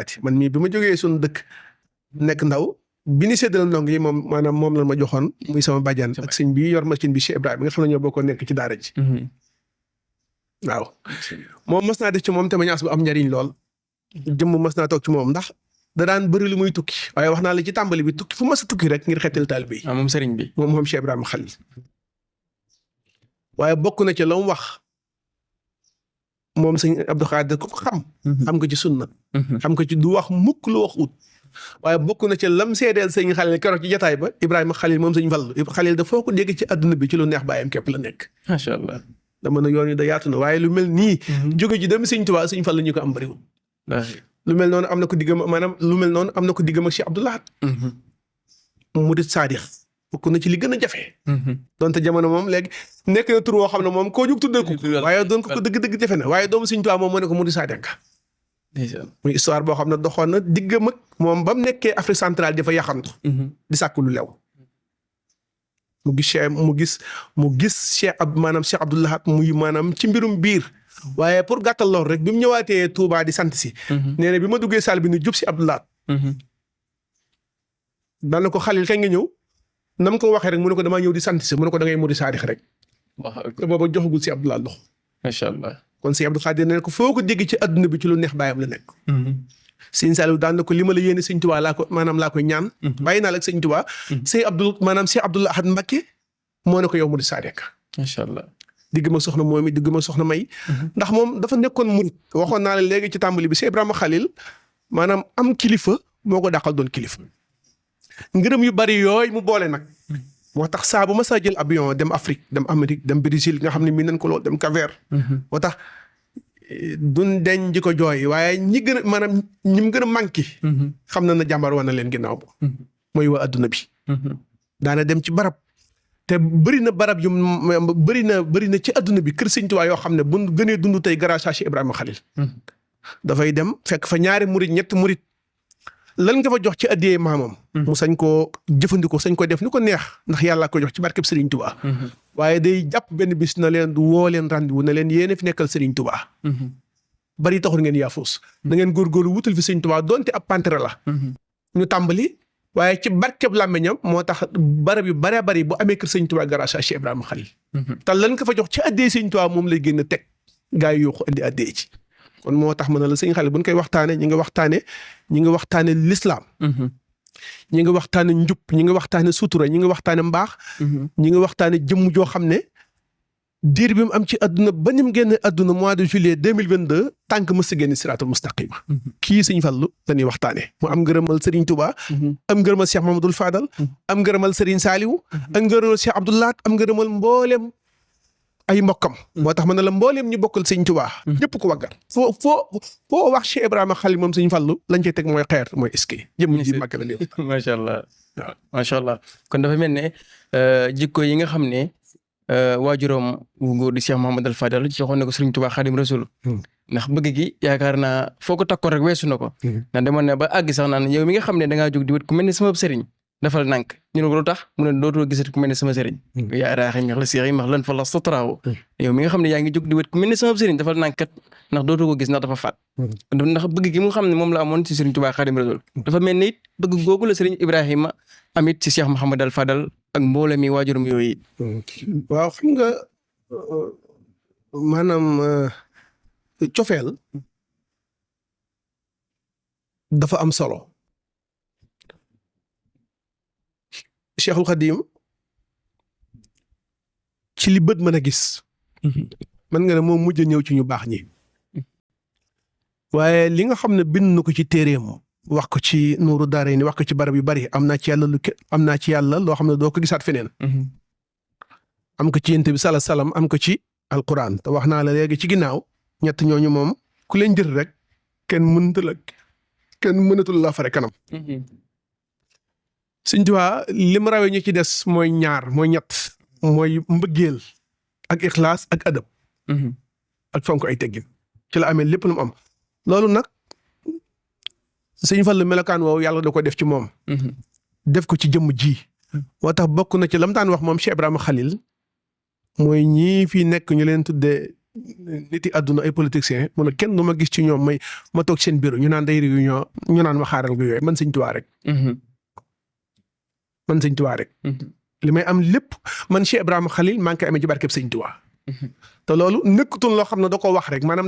Xaadi man mii bi ma jógee suñu dëkk nekk ndaw bi ni séddal ndong yi moom maanaam moom la ma joxoon muy sama bàjjan ak sëñ bi yor machine bi Cheikh Ibrahima nga xam ne ñoo bokkoon nekk ci daara ji waaw moom mas naa def ci moom témoignage bu am njariñ lool jëmm mas naa toog ci moom ndax da daan bëri lu muy tukki waaye wax naa la ci tàmbali bi tukki fu mas a tukki rek ngir xettal taalibe yi moom sëriñ bi moom Cheikh Ibrahima Khalil waaye bokk na ci la mu wax moom sëñ Abdou Khadir ku ko xam ko ci sunna xam ko ci du wax mukk lu wax ut waaye bokk na ci lam seedeel sëñ Khalil keroog ci jotaay ba Ibrahima Khalil moom sëñ Fallu Khalil da foo ko dégg ci àdduna bi ci lu neex bàyyam képp la nekk macha allah dama ne yoon yi da yaatu na waaye lu mel nii jóge ji dem sëñ Tuubaa sëñ Fallu ñu ko am bëriwul lu mel noonu am na ko diggam maanaam lu mel noonu am na ko diggam ak Cheikh Abdou Lahad murid saadix bokk na ci li gën a jafe donte jamono moom léegi nekk na tur woo xam ne moom koo jug tuddee ko waaye doon ko dëgg-dëgg jafe na waaye doomu sëñ Tuubaa moom moo ne ko murid saadix ka muy histoire boo xam ne doxoon na diggam ak moom ba mu nekkee Afrique centrale dafa yaxantu di sàkku lu lew mu gis Cheikh maanaam Cheikh Abdou Lahad muy maanaam ci mbirum biir waaye pour gàttal lool rek bi mu ñëwaatee Touba di sant si nee na bi ma duggee salle bi ni jub si Abdou Lahad daan na ko Xalil kañ nga ñëw nam ko waxee rek mu ne ko damaa ñëw di sant si mu ne ko da ngay mu di saadix rek te booba joxagul si Abdou Lahad loxo macha allah kon si Abdou Khadir ne ko foo ko dégg ci adduna bi ci lu neex bàyyam la nekk sëñ Saliou daan na ko li ma la yéene sëñ Tuubaa laa koy ñaan bàyyi naa la ak sëñ Tuubaa sëñ Abdou Lahad Mbacké moo ne ko yow mu di saadix macha allah digg ma soxna moom it digg ma soxna may ndax moom dafa nekkoon murit waxoon naa la léegi ci tàmbali bi Cheikh Ibrahima Khalil maanaam am kilifa moo ko dàqal doon kilifa ngërëm yu bari yooyu mu boole nag moo tax saa bu ma saa jël avion dem Afrique dem Amérique dem Brésil nga xam ne mii nañ ko lool dem Cap-Vert moo tax duñ deñ ji ko jooy waaye ñi gën a maanaam ñi mu gën a manqué xam na jàmbar war na leen ginnaaw bo mooy waa adduna bi daana dem ci barab te bëri na barab yu bëri na ci adduna bi kër Sëñ Tuubaa yoo xam ne bu gënee dund tey grâce à Cheikh Ibrahima Khalil dafay dem fekk fa ñaari murit ñetti murit lan nga fa jox ci addiyee maamam mu sañ koo jëfandikoo sañ ko def ni ko neex ndax yàlla ko jox ci barkeb Serigne Touba waaye day jàpp benn bis na leen woo leen rendez-vous na leen yéene fi nekkal Serigne Touba bari taxul ngeen yaafus da ngeen góorgóorlu wutal fi Serigne Touba donte ab pantere la ñu tàmbali waaye ci barkeb làmmiñam moo tax barab yu baree bari bu amee kër Serigne Touba grâce à Cheikh Ibrahima Khalil te lan nga fa jox ci addiyee Serigne Touba moom lay génn teg gaa yi yoo ko indi addiyee ci kon moo tax ma ne la sëñ Khalil bu ñu koy waxtaanee ñi nga waxtaane lislaam ñi nga waxtaane njub ñi nga waxtaane sutura ñi nga waxtaane mbaax ñi nga waxtaane jëmm joo xam ne diir bi mu am ci adduna ba ni mu génne adduna mois de juillet 2022 tànk mës a génn siraatul mustaqima kii sëñ Fallu dañuy waxtaane mu am ngërëmal Serigne Touba am ngërëmal Cheikh Mamadou Fadal am ngërëmal Serigne Saliou am ngërëmal Cheikh Abdou Lahad am ngërëmal mboolem ay mbokkam moo tax ma ne la mbooleem ñu bokkal sëñ Tuubaa ñëpp ko waggar foo wax Cheikh Ibrahima Khalil moom sëñ Fallu lañ cey teg mooy xeer mooy iski jëm ji màgg la léegi macha allah waaw macha allah kon dafa mel ne jikko yi nga xam ne waajuram wu góor di Cheikh Mouhamadou Fadal joxoon na ko Sëriñ Tuubaa Xaadim Rasul ndax bëgg gi yaakaar naa foo ko takkoon rek weesu na ko ndax demoon ne ba àgg sax naan yow mi nga xam ne dangaa jóg di wët ku mel ne sama sëriñ dafal nànk ñu ne ko lu tax mu ne dootoo gisati ku mel ne sama sëriñ yaa raaxi max la séeri max lan fa la sotraawo yow mi nga xam ne yaa ngi jóg di wét ku mel ne sama sëriñ dafal nànk kat ndax dootoo ko gis ndax dafa faat ndax bëgg gi mu xam ne moom la amoon ci Sëriñ Tuubaa Xaadim Rasuul dafa mel ni it bëgg googu la Sëriñ Ibrahima amit ci Cheikh Mouhamadou Fadal ak mbooloo mi waajuram yooyu waaw xam nga maanaam cofeel dafa am solo Cheikhul Khadim ci li bët mën a gis mën nga ne moom mujj ñëw ci ñu baax ñi waaye li nga xam ne bind na ko ci téeréem wax ko ci Nuuru Daarayni wax ko ci barab yu bari am naa ci yàlla loo xam ne doo ko gisaat feneen am ko ci Yonent bi sallallahu alayhi wasallam am ko ci alquran te wax naa la léegi ci ginnaaw ñett ñooñu moom ku leen jël rek kenn mënatul la fare kanam Sëñ Tuubaa li mu rawee ñu ci des mooy ñett mooy mbëggeel ak ixlaas ak adab ak fonk ay teggin ci la amee lépp lu mu am loolu nag Sëñ Fallu melokaan woowu yàlla da ko def ci moom def ko ci jëmm ji moo tax bokk na ci lam daan wax moom Cheikh Ibrahima Khalil mooy ñii fii nekk ñu leen tuddee nit yi àdduna ay politiciens mu ne kenn du ma gis ci ñoom ma toog seen bureau ñu naan day réunion ñu naan ma xaaral nga yooyu man Sëñ Tuubaa rek. man Sëñ Tuubaa rek. li may am lépp man Cheikh Ibrahima Khalil maa ngi koy amee ci barkeb Sëñ Tuubaa. te loolu nekkutoon loo xam ne da ko wax rek maanaam